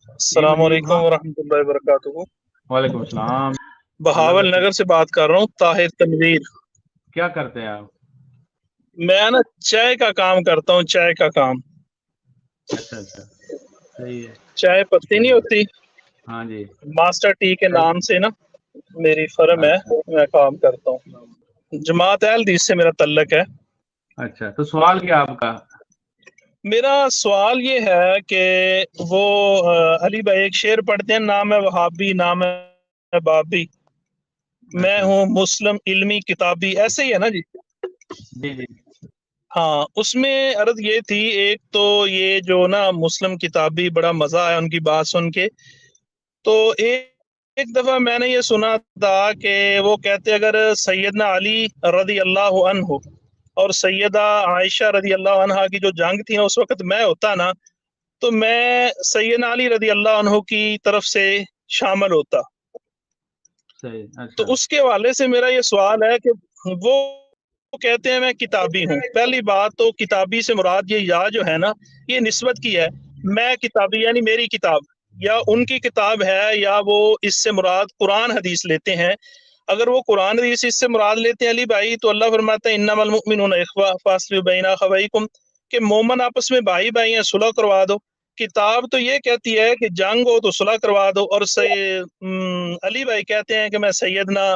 جی السلام منیب علیکم ورحمۃ اللہ وبرکاتہ۔ وعلیکم السلام۔ بہاول نگر سے بات کر رہا ہوں، طاہر تنویر۔ کیا کرتے ہیں آپ؟ میں نا چائے کا کام کرتا ہوں، چائے کا کام۔ اچھا اچھا، صحیح ہے۔ چائے پتی نہیں ہوتی، ہاں جی، ماسٹر ٹی کے نام سے نا میری فرم ہے، اچھا میں کام کرتا ہوں۔ جماعت اہل حدیث سے میرا تعلق ہے۔ اچھا، تو سوال کیا آپ کا؟ میرا سوال یہ ہے کہ وہ علی بھائی ایک شعر پڑھتے ہیں، نام ہے وہابی نام ہے بابی، میں اچھا ہوں مسلم علمی کتابی، ایسے ہی ہے نا جی؟ جی جی ہاں، اس میں عرض یہ تھی، ایک تو یہ جو نا مسلم کتابی، بڑا مزہ آیا ان کی بات سن کے۔ تو ایک دفعہ میں نے یہ سنا تھا کہ وہ کہتے اگر سیدنا علی رضی اللہ عنہ اور سیدہ عائشہ رضی اللہ عنہ کی جو جنگ تھی نا، اس وقت میں ہوتا نا تو میں سیدنا علی رضی اللہ عنہ کی طرف سے شامل ہوتا۔ صحیح، تو اچھا اس کے حوالے سے میرا یہ سوال ہے کہ وہ کہتے ہیں میں کتابی ہوں۔ پہلی بات تو کتابی سے مراد یہ یا جو ہے نا، یہ نسبت کی ہے، میں کتابی یعنی میری کتاب یا ان کی کتاب ہے، یا وہ اس سے مراد قرآن حدیث لیتے ہیں۔ اگر وہ قرآن حدیث اس سے مراد لیتے ہیں علی بھائی، تو اللہ فرماتا ہے انما المؤمنون اخوہ فاصلحوا بین اخویکم، کہ مومن آپس میں بھائی بھائی ہیں، صلح کروا دو۔ کتاب تو یہ کہتی ہے کہ جنگ ہو تو صلح کروا دو، اور علی بھائی کہتے ہیں کہ میں سیدنا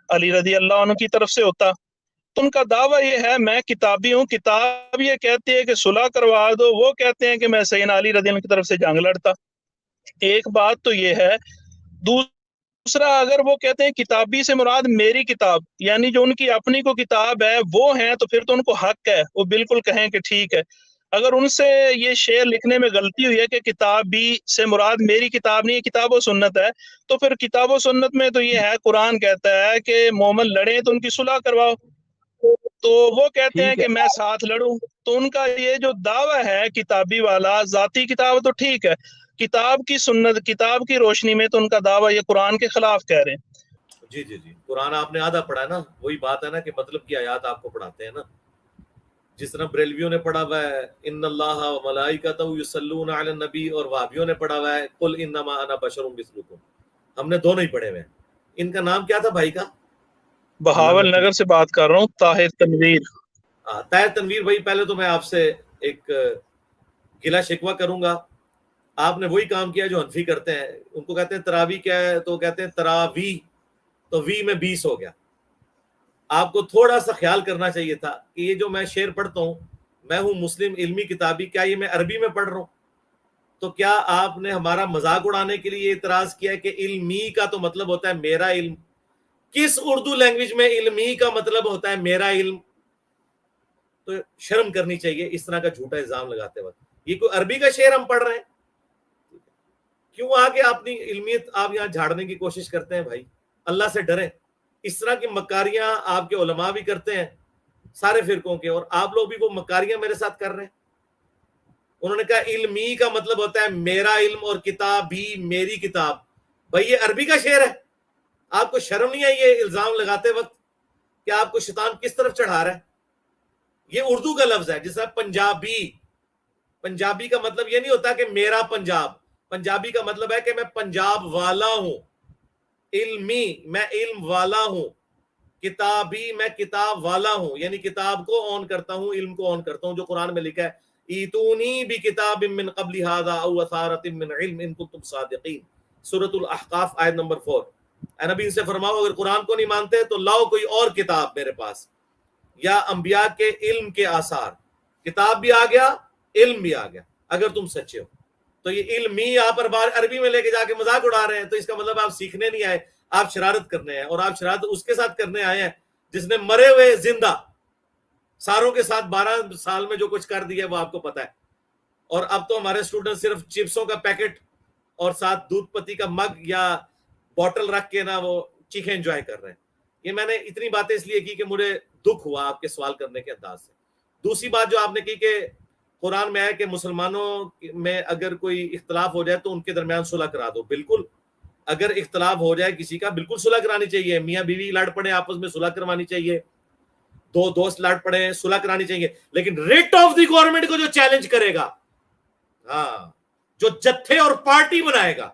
علی رضی اللہ عنہ کی طرف سے ہوتا۔ تو ان کا دعویٰ یہ ہے میں کتابی ہوں، کتاب یہ کہتی ہے کہ صلح کروا دو، وہ کہتے ہیں کہ میں سیدنا علی رضی اللہ عنہ کی طرف سے جنگ لڑتا۔ ایک بات تو یہ ہے۔ دوسرا، اگر وہ کہتے ہیں کتابی سے مراد میری کتاب، یعنی جو ان کی اپنی کو کتاب ہے وہ ہیں، تو پھر تو ان کو حق ہے، وہ بالکل کہیں کہ ٹھیک ہے۔ اگر ان سے یہ شعر لکھنے میں غلطی ہوئی ہے کہ کتابی سے مراد میری کتاب نہیں ہے، کتاب و سنت ہے، تو پھر کتاب و سنت میں تو یہ ہے، قرآن کہتا ہے کہ مومن لڑیں تو ان کی صلح کرواؤ، تو وہ کہتے ہیں ٹھیک ہے۔ کہ میں ساتھ لڑوں۔ تو ان کا یہ جو دعویٰ ہے کتابی والا، ذاتی کتاب تو ٹھیک ہے، کتاب کی سنت، کتاب کی روشنی میں تو ان کا دعویٰ یہ قرآن کے خلاف کہہ رہے ہیں۔ جی جی جی، قرآن آپ نے آدھا پڑھا ہے نا، وہی بات ہے نا کہ مطلب کی آیات آپ کو پڑھاتے ہیں نا، جس طرح بریلویوں نے پڑھا ہوا ہے ان اللہ و ملائکتہ یصلون علی النبی، اور وہابیوں نے پڑھا ہوا ہے قل انما انا بشر مثلکم۔ ہم نے دونوں ہی پڑھے ہوئے ہیں۔ ان کا نام کیا تھا بھائی کا؟ بہاول نگر سے بات کر رہا ہوں، طاہر تنویر۔ طاہر تنویر بھائی، پہلے تو میں آپ سے ایک گلا شکوہ کروں گا۔ آپ نے وہی کام کیا جو حنفی کرتے ہیں، ان کو کہتے ہیں تراوی کیا ہے، تو کہتے ہیں تراوی، تو وی میں 20 ہو گیا۔ آپ کو تھوڑا سا خیال کرنا چاہیے تھا کہ یہ جو میں شعر پڑھتا ہوں، میں ہوں مسلم علمی کتابی، کیا یہ میں عربی میں پڑھ رہا ہوں؟ تو کیا آپ نے ہمارا مذاق اڑانے کے لیے اعتراض کیا ہے کہ علمی کا تو مطلب ہوتا ہے میرا علم؟ کس اردو لینگویج میں علمی کا مطلب ہوتا ہے میرا علم؟ تو شرم کرنی چاہیے اس طرح کا جھوٹا الزام لگاتے وقت۔ یہ کوئی عربی کا شعر ہم پڑھ رہے ہیں؟ کیوں آگے اپنی علمیت آپ یہاں جھاڑنے کی کوشش کرتے ہیں؟ بھائی اللہ سے ڈریں۔ اس طرح کی مکاریاں آپ کے علماء بھی کرتے ہیں سارے فرقوں کے، اور آپ لوگ بھی وہ مکاریاں میرے ساتھ کر رہے ہیں۔ انہوں نے کہا علمی کا مطلب ہوتا ہے میرا علم، اور کتاب بھی میری کتاب۔ بھائی یہ عربی کا شعر ہے، آپ کو شرم نہیں آئی یہ الزام لگاتے وقت کہ آپ کو شیطان کس طرف چڑھا رہا ہے؟ یہ اردو کا لفظ ہے، جس طرح پنجابی، پنجابی کا مطلب یہ نہیں ہوتا کہ میرا پنجاب، پنجابی کا مطلب ہے کہ میں پنجاب والا ہوں۔ علمی، میں علم والا ہوں۔ کتابی، میں کتاب والا ہوں، یعنی کتاب کو اون کرتا ہوں، علم کو اون کرتا ہوں، جو قرآن میں لکھا ہے ایتونی بکتاب من قبل ھذا او اثارۃ من علم ان کنتم صادقین، سورۃ الاحقاف آیت نمبر 4۔ اے نبی ان سے فرماؤ اگر قرآن کو نہیں مانتے تو لاؤ کوئی اور کتاب میرے پاس، یا انبیاء کے علم کے آثار، کتاب بھی آ گیا، علم بھی آ گیا، اگر تم سچے ہو۔ تو یہ علمی یہاں پر بار عربی میں لے کے جا کے مذاق اڑا رہے ہیں، تو اس کا مطلب آپ سیکھنے نہیں آئے، آپ شرارت کرنے ہیں، اور آپ شرارت اس کے ساتھ کرنے آئے ہیں جس نے مرے ہوئے زندہ ساروں کے ساتھ 12 سال میں جو کچھ کر دیا وہ آپ کو پتا ہے۔ اور اب تو ہمارے اسٹوڈنٹ صرف چپسوں کا پیکٹ اور ساتھ دودھ پتی کا مگ یا بوٹل رکھ کے نا وہ چیخیں انجوائے کر رہے ہیں۔ یہ میں نے اتنی باتیں اس لیے کی کہ مجھے دکھ ہوا آپ کے سوال کرنے کے انداز سے۔ دوسری بات جو آپ نے کی کہ قرآن میں ہے کہ مسلمانوں میں اگر کوئی اختلاف ہو جائے تو ان کے درمیان صلح کرا دو۔ بالکل، اگر اختلاف ہو جائے کسی کا بالکل صلح کرانی چاہیے، میاں بیوی لڑ پڑے آپس میں صلح کروانی چاہیے، دو دوست لڑ پڑے صلح کرانی چاہیے، لیکن ریٹ آف دی گورنمنٹ کو جو چیلنج کرے گا، ہاں جو جتھے اور پارٹی بنائے گا,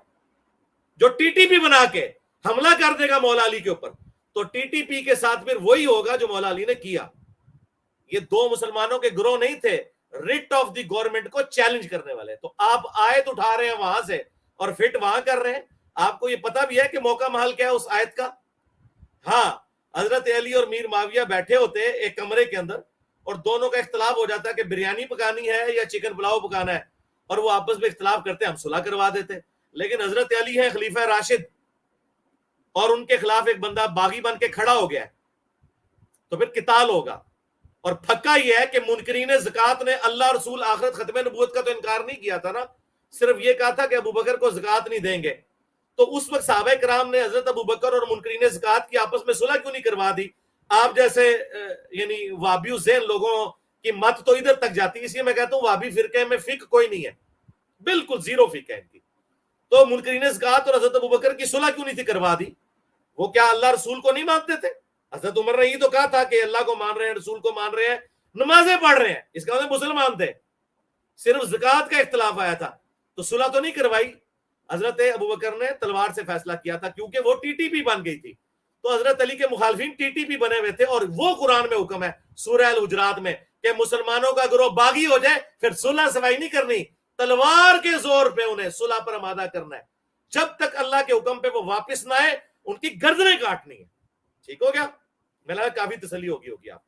جو ٹی ٹی پی بنا کے حملہ کر دے گا مولا علی کے اوپر, تو ٹی ٹی پی کے ساتھ پھر وہی ہوگا جو مولا علی نے کیا. یہ دو مسلمانوں کے گروہ نہیں تھے ریٹ آف دی گورنمنٹ کو چیلنج کرنے والے. تو آپ آیت اٹھا رہے ہیں وہاں سے اور فٹ وہاں کر رہے ہیں. آپ کو یہ پتا بھی ہے کہ موقع محل کیا ہے اس آیت کا؟ ہاں, حضرت علی اور میر معاویہ بیٹھے ہوتے ہیں ایک کمرے کے اندر, اور دونوں کا اختلاف ہو جاتا ہے کہ بریانی پکانی ہے یا چکن پلاؤ پکانا ہے, اور وہ آپس میں اختلاف کرتے ہیں, ہم صلح کروا دیتے. لیکن حضرت علی ہے خلیفہ راشد, اور ان کے خلاف ایک بندہ باغی بن کے کھڑا ہو گیا ہے, تو پھر قتال ہوگا. اور پھکا یہ ہے کہ منکرین زکات نے اللہ رسول آخرت ختم نبوت کا تو انکار نہیں کیا تھا نا, صرف یہ کہا تھا کہ ابو بکر کو زکات نہیں دیں گے. تو اس وقت صحابہ کرام نے حضرت ابو بکر اور منکرین زکات کی آپس میں صلح کیوں نہیں کروا دی؟ آپ جیسے یعنی وابی ذہن لوگوں کی مت تو ادھر تک جاتی ہے, اس لیے میں کہتا ہوں وابی فرقے میں فقہ کوئی نہیں ہے, بالکل زیرو فقہ ہے ان کی. تو منکرین زکات اور حضرت ابو بکر کی صلح کیوں نہیں تھی کروا دی؟ وہ کیا اللہ رسول کو نہیں مانتے تھے؟ حضرت عمر نے یہ تو کہا تھا کہ اللہ کو مان رہے ہیں, رسول کو مان رہے ہیں, نمازیں پڑھ رہے ہیں, اس کا مطلب مسلمان تھے. صرف زکات کا اختلاف آیا تھا, تو صلح تو نہیں کروائی. حضرت ابو بکر نے تلوار سے فیصلہ کیا تھا کیونکہ وہ ٹی ٹی پی بن گئی تھی. تو حضرت علی کے مخالفین ٹی ٹی پی بنے ہوئے تھے, اور وہ قرآن میں حکم ہے سورہ الحجرات میں کہ مسلمانوں کا گروہ باغی ہو جائے پھر صلح سفائی نہیں کرنی, تلوار کے زور پہ انہیں صلح پر آمادہ کرنا ہے. جب تک اللہ کے حکم پہ وہ واپس نہ آئے ان کی گردنیں کاٹنی ہے. ٹھیک ہو گیا؟ میں لگا کافی تسلی ہوگی آپ.